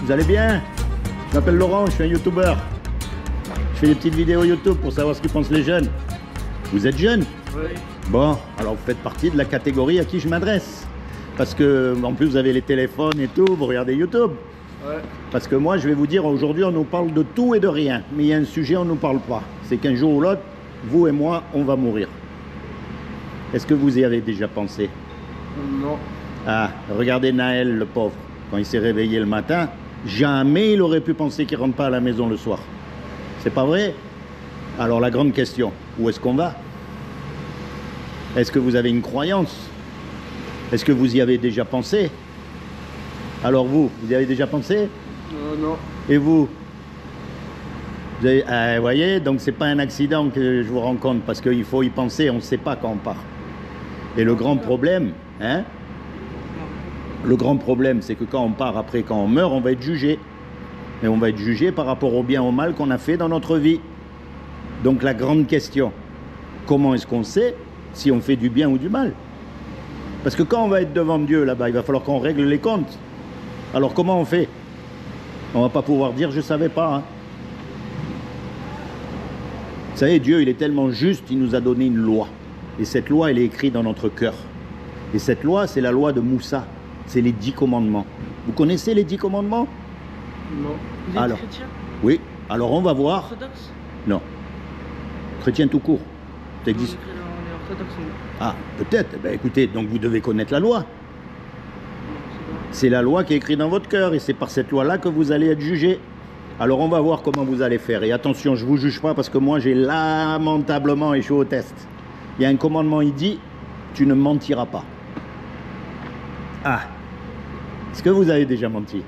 Vous allez bien? Je m'appelle Laurent, je suis un youtubeur. Je fais des petites vidéos YouTube pour savoir ce qu'ils pensent les jeunes. Vous êtes jeunes? Oui. Bon, alors vous faites partie de la catégorie à qui je m'adresse. Parce que, en plus, vous avez les téléphones et tout, vous regardez YouTube. Ouais. Parce que moi, je vais vous dire, aujourd'hui, on nous parle de tout et de rien. Mais il y a un sujet, on ne nous parle pas. C'est qu'un jour ou l'autre, vous et moi, on va mourir. Est-ce que vous y avez déjà pensé? Non. Ah, regardez Naël, le pauvre. Quand il s'est réveillé le matin, jamais il aurait pu penser qu'il ne rentre pas à la maison le soir. C'est pas vrai? Alors la grande question, où est-ce qu'on va? Est-ce que vous avez une croyance? Est-ce que vous y avez déjà pensé? Alors vous y avez déjà pensé? Non. Et vous voyez, donc c'est pas un accident que je vous rencontre, parce qu'il faut y penser, on ne sait pas quand on part. Et le grand problème, hein? Le grand problème, c'est que quand on part, après, quand on meurt, on va être jugé. Et on va être jugé par rapport au bien ou au mal qu'on a fait dans notre vie. Donc la grande question, comment est-ce qu'on sait si on fait du bien ou du mal? Parce que quand on va être devant Dieu là-bas, il va falloir qu'on règle les comptes. Alors comment on fait? On va pas pouvoir dire je savais pas. Hein. Vous savez, Dieu, il est tellement juste, il nous a donné une loi. Et cette loi, elle est écrite dans notre cœur. Et cette loi, c'est la loi de Moussa. C'est les 10 commandements. Vous connaissez les 10 commandements? Non. Vous êtes Alors, chrétien? oui. Alors on va voir. Orthodoxe? Non. Chrétien tout court. Ça On existe. est orthodoxe, nous. Ah, peut-être. Eh bien, écoutez, donc vous devez connaître la loi. C'est la loi qui est écrite dans votre cœur et c'est par cette loi-là que vous allez être jugé. Alors on va voir comment vous allez faire. Et attention, je ne vous juge pas parce que moi j'ai lamentablement échoué au test. Il y a un commandement, il dit, tu ne mentiras pas. Ah, est-ce que vous avez déjà menti?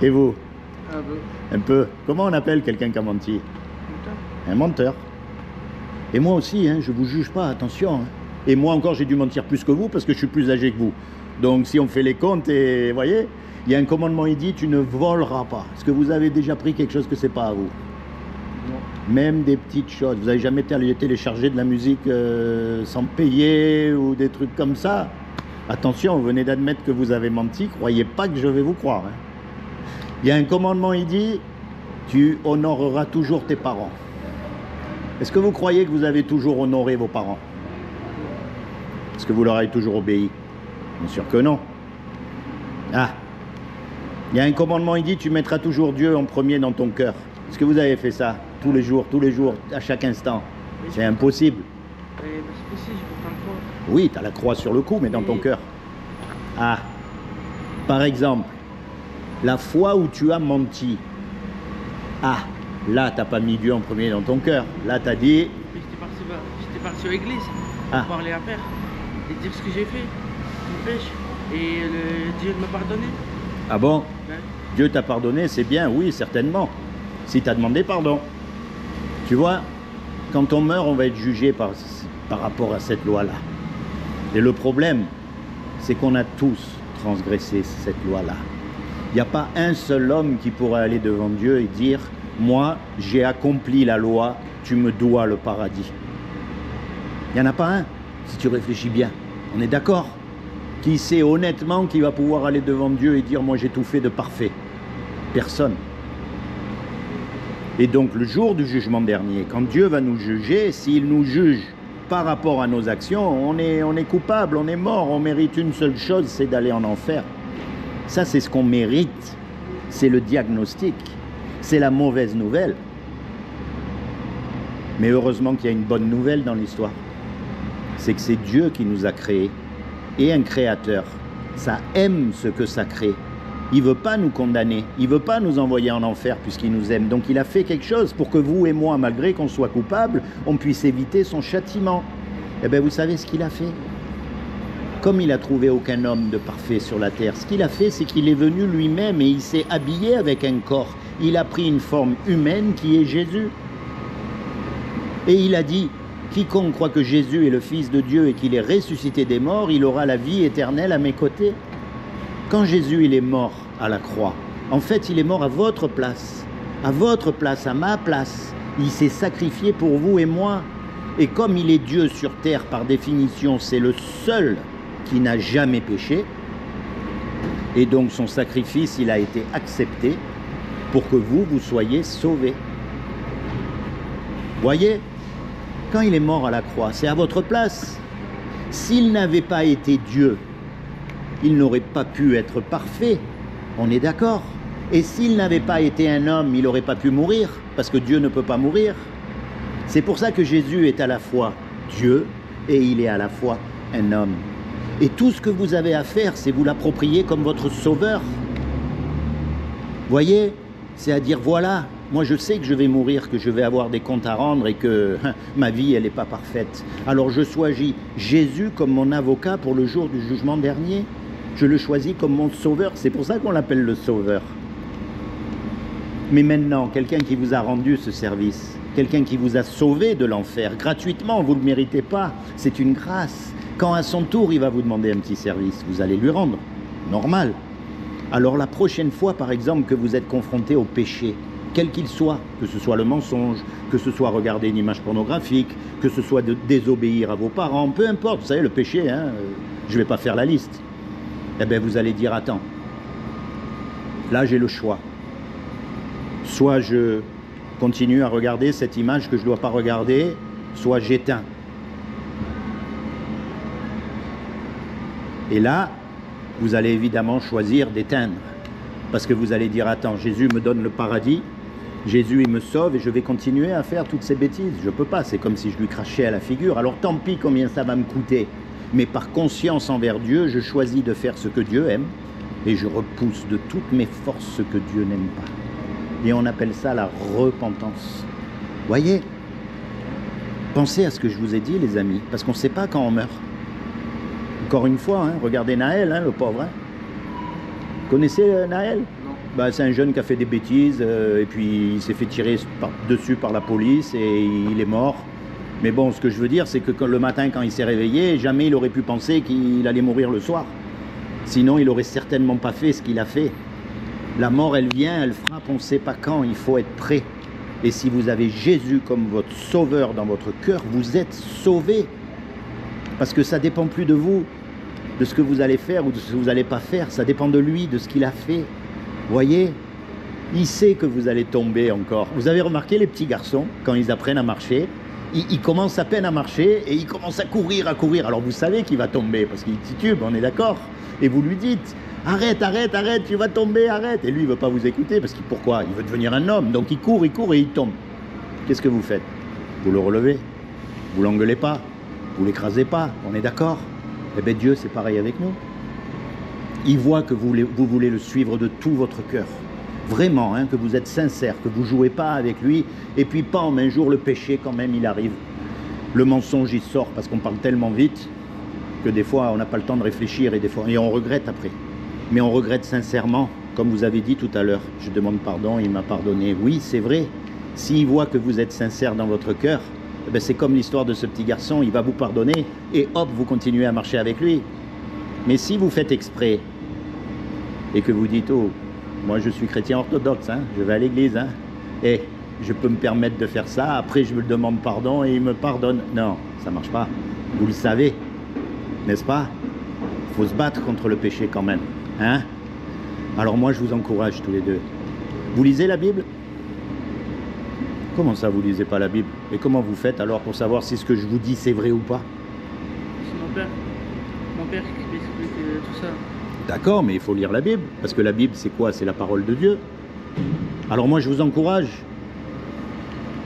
Et vous? Un peu. Un peu. Comment on appelle quelqu'un qui a menti? Un menteur. Et moi aussi, hein, je ne vous juge pas, attention. Hein. Et moi encore, j'ai dû mentir plus que vous parce que je suis plus âgé que vous. Donc si on fait les comptes, et vous voyez, il y a un commandement, il dit, tu ne voleras pas. Est-ce que vous avez déjà pris quelque chose que c'est pas à vous? Non. Même des petites choses. Vous n'avez jamais téléchargé de la musique sans payer ou des trucs comme ça? Attention, vous venez d'admettre que vous avez menti, croyez pas que je vais vous croire. Hein. Il y a un commandement, il dit, tu honoreras toujours tes parents. Est-ce que vous croyez que vous avez toujours honoré vos parents? Est-ce que vous leur avez toujours obéi? Bien sûr que non. Ah, il y a un commandement, il dit, tu mettras toujours Dieu en premier dans ton cœur. Est-ce que vous avez fait ça tous les jours, à chaque instant? C'est impossible. C'est possible, je peux pas le croire. Oui, tu as la croix sur le cou, mais dans ton cœur. Ah, par exemple, la fois où tu as menti. Ah, là, tu n'as pas mis Dieu en premier dans ton cœur. Là, tu as dit... J'étais parti à l'église pour Ah. parler à Père et dire ce que j'ai fait, mon péché. Et Dieu m'a pardonné. Ah bon? Ouais. Dieu t'a pardonné, c'est bien, oui, certainement. Si tu as demandé pardon. Tu vois, quand on meurt, on va être jugé par rapport à cette loi-là. Et le problème, c'est qu'on a tous transgressé cette loi-là. Il n'y a pas un seul homme qui pourrait aller devant Dieu et dire « Moi, j'ai accompli la loi, tu me dois le paradis. » Il n'y en a pas un, si tu réfléchis bien. On est d'accord? Qui sait honnêtement qu'il va pouvoir aller devant Dieu et dire « Moi, j'ai tout fait de parfait ». Personne. Et donc, le jour du jugement dernier, quand Dieu va nous juger, s'il nous juge par rapport à nos actions, on est coupable, on est mort, on mérite une seule chose, c'est d'aller en enfer. Ça, c'est ce qu'on mérite. C'est le diagnostic. C'est la mauvaise nouvelle. Mais heureusement qu'il y a une bonne nouvelle dans l'histoire. C'est que c'est Dieu qui nous a créés. Et un créateur, ça aime ce que ça crée. Il ne veut pas nous condamner. Il ne veut pas nous envoyer en enfer puisqu'il nous aime. Donc il a fait quelque chose pour que vous et moi, malgré qu'on soit coupables, on puisse éviter son châtiment. Eh bien, vous savez ce qu'il a fait? Comme il n'a trouvé aucun homme de parfait sur la terre, ce qu'il a fait, c'est qu'il est venu lui-même et il s'est habillé avec un corps. Il a pris une forme humaine qui est Jésus. Et il a dit, quiconque croit que Jésus est le Fils de Dieu et qu'il est ressuscité des morts, il aura la vie éternelle à mes côtés. Quand Jésus il est mort à la croix, en fait il est mort à votre place, à ma place. Il s'est sacrifié pour vous et moi. Et comme il est Dieu sur terre par définition, c'est le seul qui n'a jamais péché, Et donc son sacrifice, il a été accepté pour que vous soyez sauvés. Voyez, quand il est mort à la croix, c'est à votre place. S'il n'avait pas été Dieu, il n'aurait pas pu être parfait. On est d'accord. Et s'il n'avait pas été un homme, il n'aurait pas pu mourir, parce que Dieu ne peut pas mourir. C'est pour ça que Jésus est à la fois Dieu et il est à la fois un homme. Et tout ce que vous avez à faire, c'est vous l'approprier comme votre sauveur. Voyez, c'est à dire, voilà, moi je sais que je vais mourir, que je vais avoir des comptes à rendre et que ma vie, elle n'est pas parfaite. Alors je choisis Jésus comme mon avocat pour le jour du jugement dernier. Je le choisis comme mon sauveur, c'est pour ça qu'on l'appelle le sauveur. Mais maintenant, quelqu'un qui vous a rendu ce service, quelqu'un qui vous a sauvé de l'enfer, gratuitement, vous ne le méritez pas, c'est une grâce. Quand à son tour, il va vous demander un petit service, vous allez lui rendre, normal. Alors la prochaine fois, par exemple, que vous êtes confronté au péché, quel qu'il soit, que ce soit le mensonge, que ce soit regarder une image pornographique, que ce soit de désobéir à vos parents, peu importe, vous savez, le péché, hein, je ne vais pas faire la liste. Eh bien, vous allez dire, attends, là j'ai le choix. Soit je continue à regarder cette image que je ne dois pas regarder, soit j'éteins. Et là, vous allez évidemment choisir d'éteindre. Parce que vous allez dire, attends, Jésus me donne le paradis, Jésus il me sauve et je vais continuer à faire toutes ces bêtises. Je ne peux pas, c'est comme si je lui crachais à la figure. Alors tant pis combien ça va me coûter. Mais par conscience envers Dieu, je choisis de faire ce que Dieu aime et je repousse de toutes mes forces ce que Dieu n'aime pas. Et on appelle ça la repentance. Voyez, pensez à ce que je vous ai dit, les amis, parce qu'on ne sait pas quand on meurt. Encore une fois, hein, regardez Naël, hein, le pauvre. Hein. Vous connaissez Naël? Non. C'est un jeune qui a fait des bêtises, et puis il s'est fait tirer dessus par la police, et il est mort. Mais bon, ce que je veux dire, c'est que le matin, quand il s'est réveillé, jamais il aurait pu penser qu'il allait mourir le soir. Sinon, il n'aurait certainement pas fait ce qu'il a fait. La mort, elle vient, elle frappe, on ne sait pas quand, il faut être prêt. Et si vous avez Jésus comme votre sauveur dans votre cœur, vous êtes sauvé. Parce que ça ne dépend plus de vous, de ce que vous allez faire ou de ce que vous n'allez pas faire. Ça dépend de lui, de ce qu'il a fait. Voyez, il sait que vous allez tomber encore. Vous avez remarqué les petits garçons, quand ils apprennent à marcher, ils commencent à peine à marcher et ils commencent à courir, à courir. Alors vous savez qu'il va tomber parce qu'il titube, on est d'accord. Et vous lui dites, arrête, arrête, arrête, tu vas tomber, arrête. Et lui, il ne veut pas vous écouter parce qu'il pourquoi? Il veut devenir un homme. Donc il court et il tombe. Qu'est-ce que vous faites? Vous le relevez. Vous l'engueulez pas. Vous l'écrasez pas. On est d'accord? Eh bien Dieu, c'est pareil avec nous. Il voit que vous voulez le suivre de tout votre cœur. Vraiment, hein, que vous êtes sincère, que vous ne jouez pas avec lui. Et puis, pam, un jour, le péché, quand même, il arrive. Le mensonge, il sort parce qu'on parle tellement vite que des fois, on n'a pas le temps de réfléchir et on regrette après. Mais on regrette sincèrement, comme vous avez dit tout à l'heure. Je demande pardon, il m'a pardonné. Oui, c'est vrai. S'il voit que vous êtes sincère dans votre cœur, eh bien, c'est comme l'histoire de ce petit garçon, il va vous pardonner et hop, vous continuez à marcher avec lui. Mais si vous faites exprès et que vous dites, oh, moi je suis chrétien orthodoxe, hein, je vais à l'église, hein, et je peux me permettre de faire ça, après je me demande pardon et il me pardonne. Non, ça ne marche pas. Vous le savez, n'est-ce pas? Il faut se battre contre le péché quand même. Hein? Alors moi je vous encourage tous les deux. Vous lisez la Bible? Comment ça vous lisez pas la Bible? Et comment vous faites alors pour savoir si ce que je vous dis c'est vrai ou pas? C'est mon père qui explique tout ça. D'accord, mais il faut lire la Bible, parce que la Bible c'est quoi? C'est la parole de Dieu. Alors moi je vous encourage.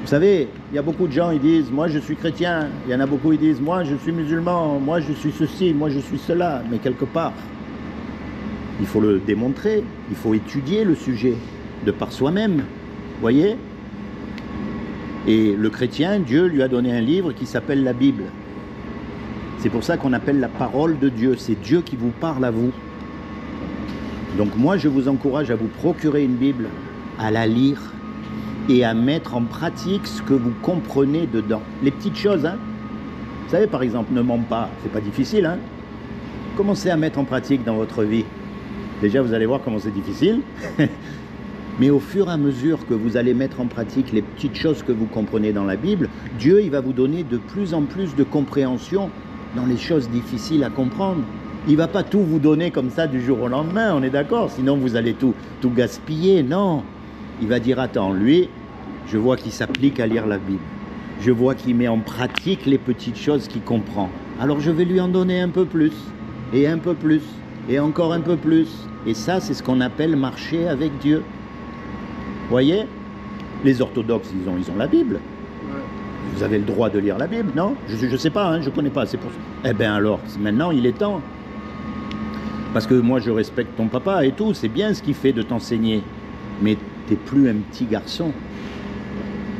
Vous savez, il y a beaucoup de gens, ils disent, moi je suis chrétien. Il y en a beaucoup, ils disent, moi je suis musulman, moi je suis ceci, moi je suis cela. Mais quelque part, il faut le démontrer, il faut étudier le sujet de par soi-même. Voyez? Et le chrétien, Dieu lui a donné un livre qui s'appelle la Bible. C'est pour ça qu'on appelle la parole de Dieu. C'est Dieu qui vous parle à vous. Donc moi, je vous encourage à vous procurer une Bible, à la lire et à mettre en pratique ce que vous comprenez dedans. Les petites choses, hein. Vous savez, par exemple, ne mens pas. C'est pas difficile, hein. Commencez à mettre en pratique dans votre vie. Déjà, vous allez voir comment c'est difficile. Mais au fur et à mesure que vous allez mettre en pratique les petites choses que vous comprenez dans la Bible, Dieu, il va vous donner de plus en plus de compréhension dans les choses difficiles à comprendre. Il ne va pas tout vous donner comme ça du jour au lendemain, on est d'accord? Sinon vous allez tout gaspiller, non. Il va dire, attends, lui, je vois qu'il s'applique à lire la Bible. Je vois qu'il met en pratique les petites choses qu'il comprend. Alors je vais lui en donner un peu plus, et un peu plus, et encore un peu plus. Et ça, c'est ce qu'on appelle marcher avec Dieu. Voyez? Les orthodoxes, ils ont la Bible. Ouais. Vous avez le droit de lire la Bible, non? Je ne sais pas, hein, je ne connais pas, c'est pour ça. Eh bien alors, maintenant, il est temps. Parce que moi, je respecte ton papa et tout, c'est bien ce qu'il fait de t'enseigner. Mais tu n'es plus un petit garçon.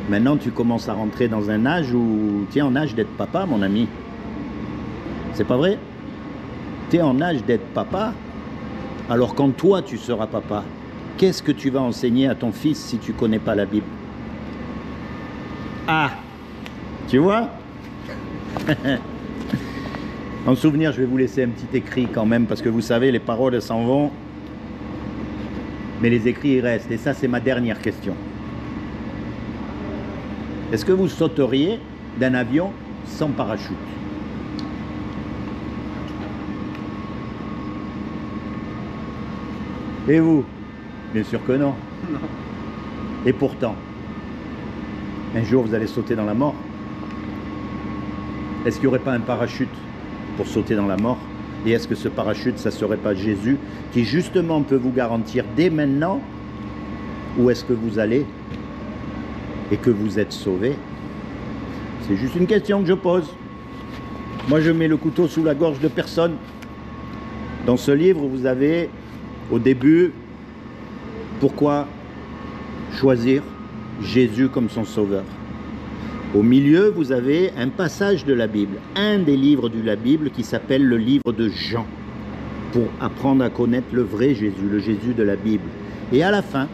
Maintenant, tu commences à rentrer dans un âge où tu es en âge d'être papa, mon ami. C'est pas vrai? Tu es en âge d'être papa. Alors quand toi, tu seras papa, qu'est-ce que tu vas enseigner à ton fils si tu ne connais pas la Bible? Ah, tu vois? En souvenir, je vais vous laisser un petit écrit quand même, parce que vous savez, les paroles s'en vont, mais les écrits, ils restent. Et ça, c'est ma dernière question. Est-ce que vous sauteriez d'un avion sans parachute? Et vous? Bien sûr que non. Non. Et pourtant, un jour, vous allez sauter dans la mort. Est-ce qu'il n'y aurait pas un parachute pour sauter dans la mort? Et est-ce que ce parachute, ça ne serait pas Jésus qui justement peut vous garantir dès maintenant où est-ce que vous allez et que vous êtes sauvé? C'est juste une question que je pose. Moi, je mets le couteau sous la gorge de personne. Dans ce livre, vous avez au début, pourquoi choisir Jésus comme son sauveur? Au milieu, vous avez un passage de la Bible, un des livres de la Bible qui s'appelle le livre de Jean, pour apprendre à connaître le vrai Jésus, le Jésus de la Bible. Et à la fin,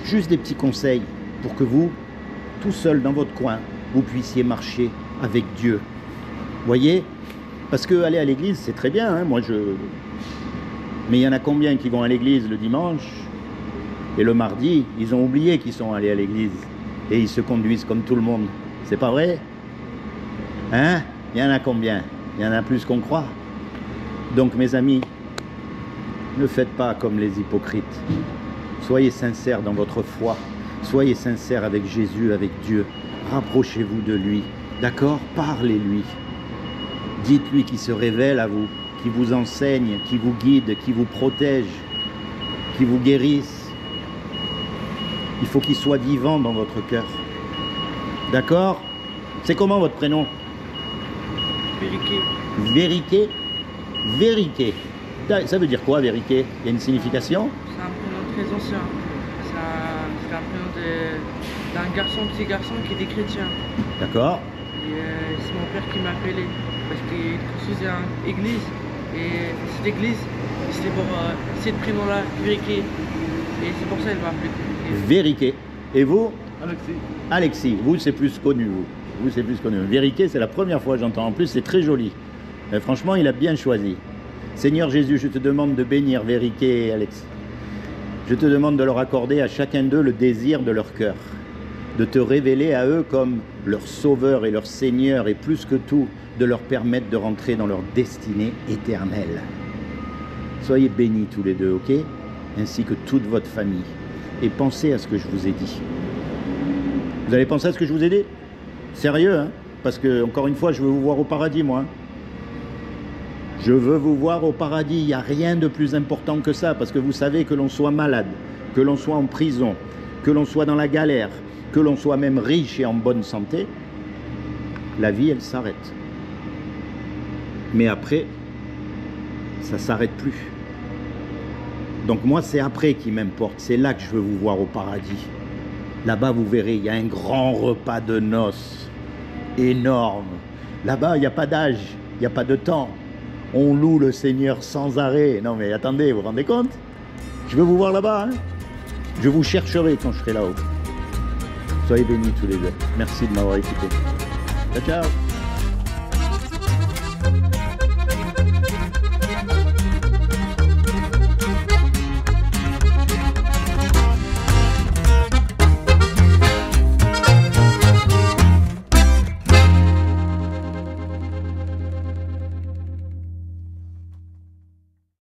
juste des petits conseils pour que vous, tout seul dans votre coin, vous puissiez marcher avec Dieu. Voyez? Parce que aller à l'église, c'est très bien, hein, mais il y en a combien qui vont à l'église le dimanche et le mardi, ils ont oublié qu'ils sont allés à l'église et ils se conduisent comme tout le monde. C'est pas vrai? Hein? Il y en a combien? Il y en a plus qu'on croit. Donc mes amis, ne faites pas comme les hypocrites. Soyez sincères dans votre foi. Soyez sincères avec Jésus, avec Dieu. Rapprochez-vous de lui. D'accord? Parlez-lui. Dites-lui qu'il se révèle à vous, qui vous enseigne, qui vous guide, qui vous protège, qui vous guérisse. Il faut qu'il soit vivant dans votre cœur. D'accord? C'est comment votre prénom? Vériqué. Vériqué? Vériqué. Ça veut dire quoi, Vériqué? Il y a une signification? C'est un prénom très ancien. C'est un prénom d'un garçon, petit garçon qui était chrétien. D'accord. Et c'est mon père qui m'a appelé parce qu'il construisait une église. Et cette église, c'était pour ce prénom-là, Vériqué. Et c'est pour ça qu'il m'a appelé. Vériqué. Et vous? Alexis. Alexis. Vous, c'est plus connu, vous. Vous, c'est plus connu. Vériqué, c'est la première fois que j'entends. En plus, c'est très joli. Franchement, il a bien choisi. Seigneur Jésus, je te demande de bénir Vériqué et Alexis. Je te demande de leur accorder à chacun d'eux le désir de leur cœur, de te révéler à eux comme leur sauveur et leur Seigneur, et plus que tout, de leur permettre de rentrer dans leur destinée éternelle. Soyez bénis tous les deux, ok? Ainsi que toute votre famille. Et pensez à ce que je vous ai dit. Vous allez penser à ce que je vous ai dit? Sérieux, hein? Parce que, encore une fois, je veux vous voir au paradis, moi. Je veux vous voir au paradis. Il n'y a rien de plus important que ça. Parce que vous savez, que l'on soit malade, que l'on soit en prison, que l'on soit dans la galère, que l'on soit même riche et en bonne santé, la vie, elle s'arrête. Mais après, ça ne s'arrête plus. Donc moi, c'est après qui m'importe. C'est là que je veux vous voir au paradis. Là-bas, vous verrez, il y a un grand repas de noces. Énorme. Là-bas, il n'y a pas d'âge, il n'y a pas de temps. On loue le Seigneur sans arrêt. Non mais attendez, vous vous rendez compte? Je veux vous voir là-bas. Hein? Je vous chercherai quand je serai là-haut. Soyez bénis tous les deux. Merci de m'avoir écouté. Ciao, ciao.